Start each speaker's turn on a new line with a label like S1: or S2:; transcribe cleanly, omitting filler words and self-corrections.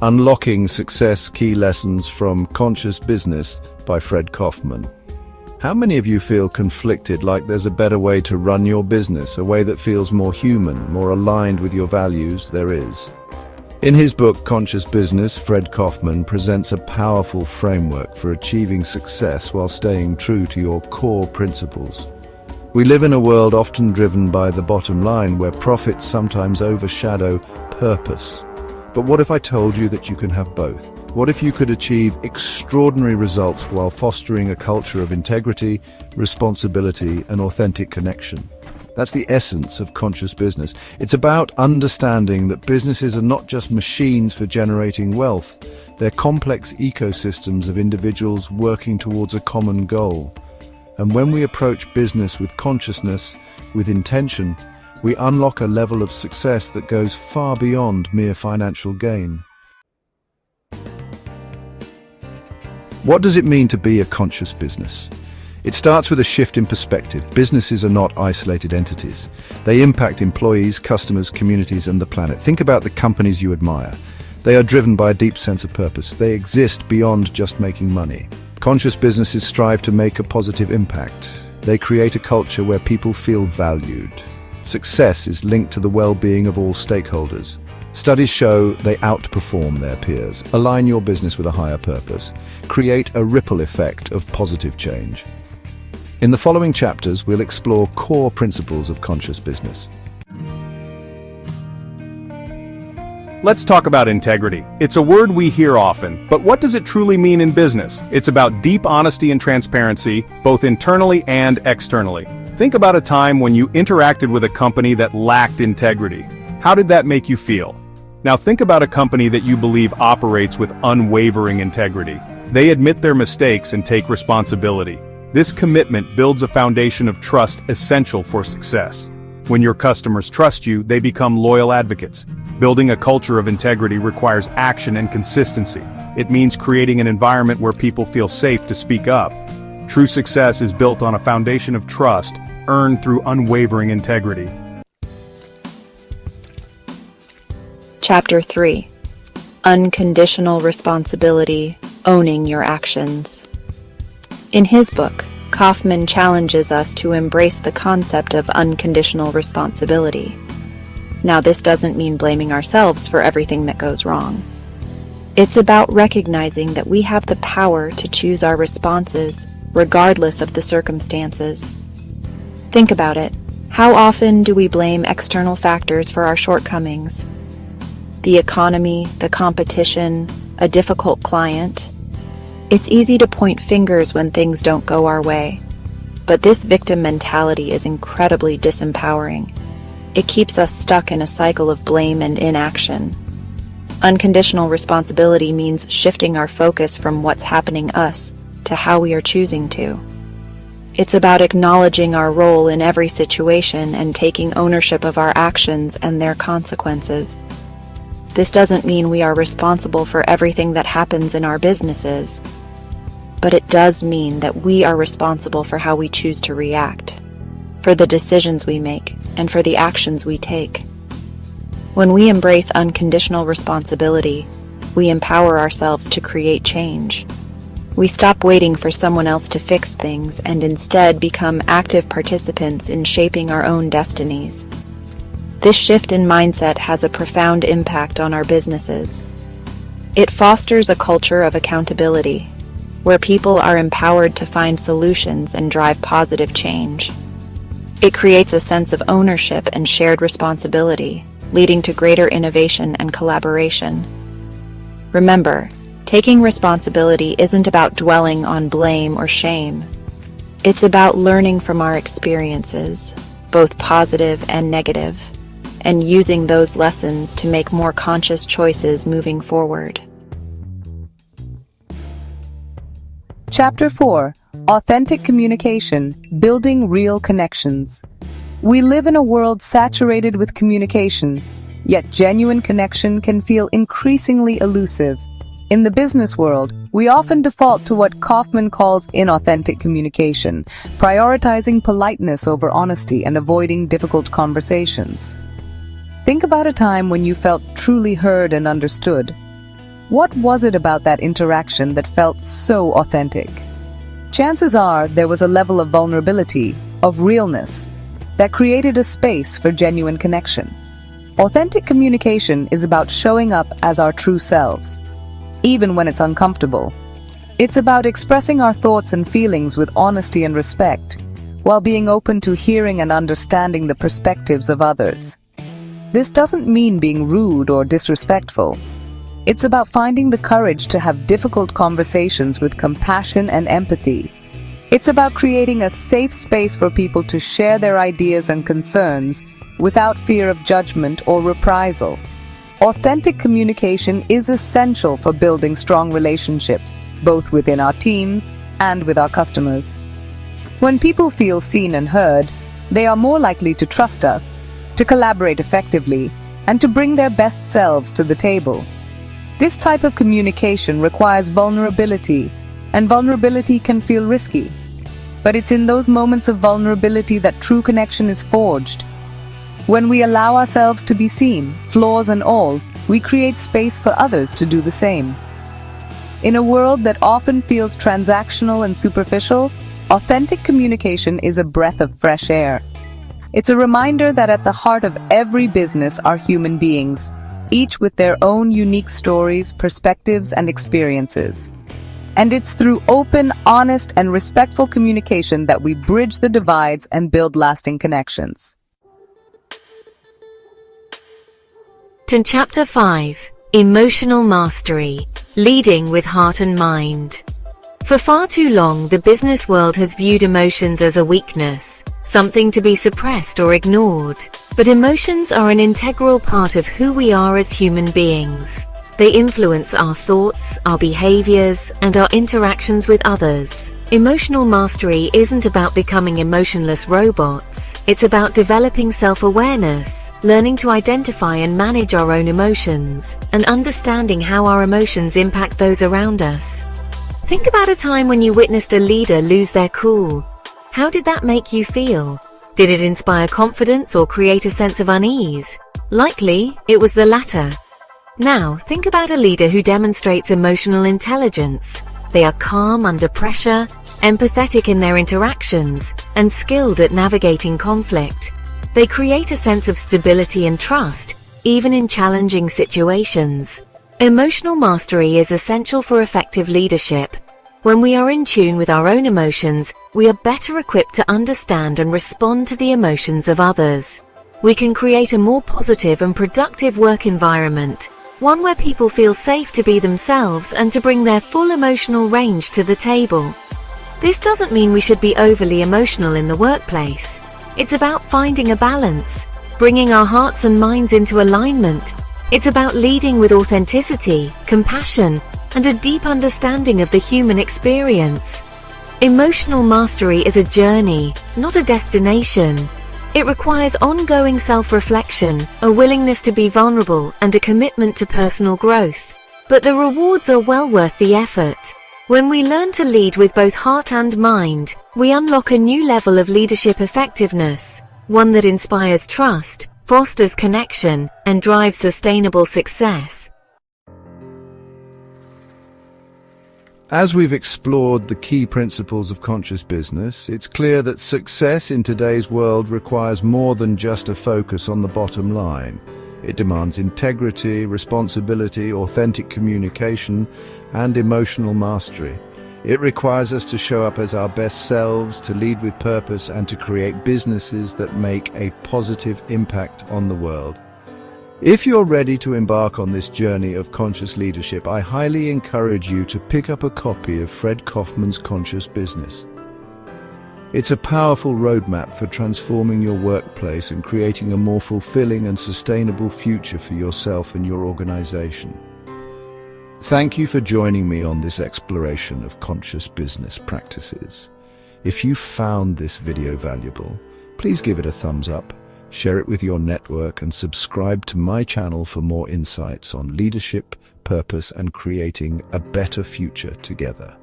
S1: Unlocking Success Key Lessons from Conscious Business by Fred Kaufman. How many of you feel conflicted, like there's a better way to run your business, a way that feels more human, more aligned with your values? There is. In his book, Conscious Business, Fred Kaufman presents a powerful framework for achieving success while staying true to your core principles. We live in a world often driven by the bottom line, where profits sometimes overshadow purpose. But what if I told you that you can have both? What if you could achieve extraordinary results while fostering a culture of integrity, responsibility, and authentic connection? That's the essence of conscious business. It's about understanding that businesses are not just machines for generating wealth. They're complex ecosystems of individuals working towards a common goal. And when we approach business with consciousness, with intention, we unlock a level of success that goes far beyond mere financial gain. What does it mean to be a conscious business? It starts with a shift in perspective. Businesses are not isolated entities. They impact employees, customers, communities, and the planet. Think about the companies you admire. They are driven by a deep sense of purpose. They exist beyond just making money. Conscious businesses strive to make a positive impact. They create a culture where people feel valued. Success is linked to the well-being of all stakeholders. Studies show they outperform their peers. Align your business with a higher purpose. Create a ripple effect of positive change. In the following chapters, we'll explore core principles of conscious business.
S2: Let's talk about integrity. It's a word we hear often, but what does it truly mean in business? It's about deep honesty and transparency, both internally and externally. Think about a time when you interacted with a company that lacked integrity. How did that make you feel? Now think about a company that you believe operates with unwavering integrity. They admit their mistakes and take responsibility. This commitment builds a foundation of trust essential for success. When your customers trust you, they become loyal advocates. Building a culture of integrity requires action and consistency. It means creating an environment where people feel safe to speak up. True success is built on a foundation of trust, earned through unwavering integrity.
S3: Chapter 3. Unconditional Responsibility, Owning Your Actions. In his book, Kaufman challenges us to embrace the concept of unconditional responsibility. Now, this doesn't mean blaming ourselves for everything that goes wrong. It's about recognizing that we have the power to choose our responses, regardless of the circumstances. Think about it. How often do we blame external factors for our shortcomings? The economy, the competition, a difficult client. It's easy to point fingers when things don't go our way. But this victim mentality is incredibly disempowering. It keeps us stuck in a cycle of blame and inaction. Unconditional responsibility means shifting our focus from what's happening us to how we are choosing to. It's about acknowledging our role in every situation and taking ownership of our actions and their consequences. This doesn't mean we are responsible for everything that happens in our businesses, but it does mean that we are responsible for how we choose to react, for the decisions we make, and for the actions we take. When we embrace unconditional responsibility, we empower ourselves to create change. We stop waiting for someone else to fix things and instead become active participants in shaping our own destinies. This shift in mindset has a profound impact on our businesses. It fosters a culture of accountability, where people are empowered to find solutions and drive positive change. It creates a sense of ownership and shared responsibility, leading to greater innovation and collaboration. Remember, taking responsibility isn't about dwelling on blame or shame. It's about learning from our experiences, both positive and negative, and using those lessons to make more conscious choices moving forward.
S4: Chapter 4. Authentic Communication, Building Real Connections. We live in a world saturated with communication, yet genuine connection can feel increasingly elusive. In the business world, we often default to what Kaufman calls inauthentic communication, prioritizing politeness over honesty and avoiding difficult conversations. Think about a time when you felt truly heard and understood. What was it about that interaction that felt so authentic? Chances are there was a level of vulnerability, of realness, that created a space for genuine connection. Authentic communication is about showing up as our true selves, even when it's uncomfortable. It's about expressing our thoughts and feelings with honesty and respect, while being open to hearing and understanding the perspectives of others. This doesn't mean being rude or disrespectful. It's about finding the courage to have difficult conversations with compassion and empathy. It's about creating a safe space for people to share their ideas and concerns without fear of judgment or reprisal. Authentic communication is essential for building strong relationships, both within our teams and with our customers. When people feel seen and heard, they are more likely to trust us, to collaborate effectively, and to bring their best selves to the table. This type of communication requires vulnerability, and vulnerability can feel risky. But it's in those moments of vulnerability that true connection is forged. When we allow ourselves to be seen, flaws and all, we create space for others to do the same. In a world that often feels transactional and superficial, authentic communication is a breath of fresh air. It's a reminder that at the heart of every business are human beings, each with their own unique stories, perspectives, and experiences. And it's through open, honest, and respectful communication that we bridge the divides and build lasting connections.
S5: To Chapter 5, Emotional Mastery, Leading with Heart and Mind. For far too long, the business world has viewed emotions as a weakness, something to be suppressed or ignored. But emotions are an integral part of who we are as human beings. They influence our thoughts, our behaviors, and our interactions with others. Emotional mastery isn't about becoming emotionless robots. It's about developing self-awareness, learning to identify and manage our own emotions, and understanding how our emotions impact those around us. Think about a time when you witnessed a leader lose their cool. How did that make you feel? Did it inspire confidence or create a sense of unease? Likely, it was the latter. Now, think about a leader who demonstrates emotional intelligence. They are calm under pressure, empathetic in their interactions, and skilled at navigating conflict. They create a sense of stability and trust, even in challenging situations. Emotional mastery is essential for effective leadership. When we are in tune with our own emotions, we are better equipped to understand and respond to the emotions of others. We can create a more positive and productive work environment, one where people feel safe to be themselves and to bring their full emotional range to the table. This doesn't mean we should be overly emotional in the workplace. It's about finding a balance, bringing our hearts and minds into alignment. It's about leading with authenticity, compassion, and a deep understanding of the human experience. Emotional mastery is a journey, not a destination. It requires ongoing self-reflection, a willingness to be vulnerable, and a commitment to personal growth. But the rewards are well worth the effort. When we learn to lead with both heart and mind, we unlock a new level of leadership effectiveness, one that inspires trust, fosters connection, and drives sustainable success.
S1: As we've explored the key principles of conscious business, it's clear that success in today's world requires more than just a focus on the bottom line. It demands integrity, responsibility, authentic communication, and emotional mastery. It requires us to show up as our best selves, to lead with purpose, and to create businesses that make a positive impact on the world. If you're ready to embark on this journey of conscious leadership, I highly encourage you to pick up a copy of Fred Kofman's Conscious Business. It's a powerful roadmap for transforming your workplace and creating a more fulfilling and sustainable future for yourself and your organization. Thank you for joining me on this exploration of conscious business practices. If you found this video valuable, please give it a thumbs up, share it with your network, and subscribe to my channel for more insights on leadership, purpose, and creating a better future together.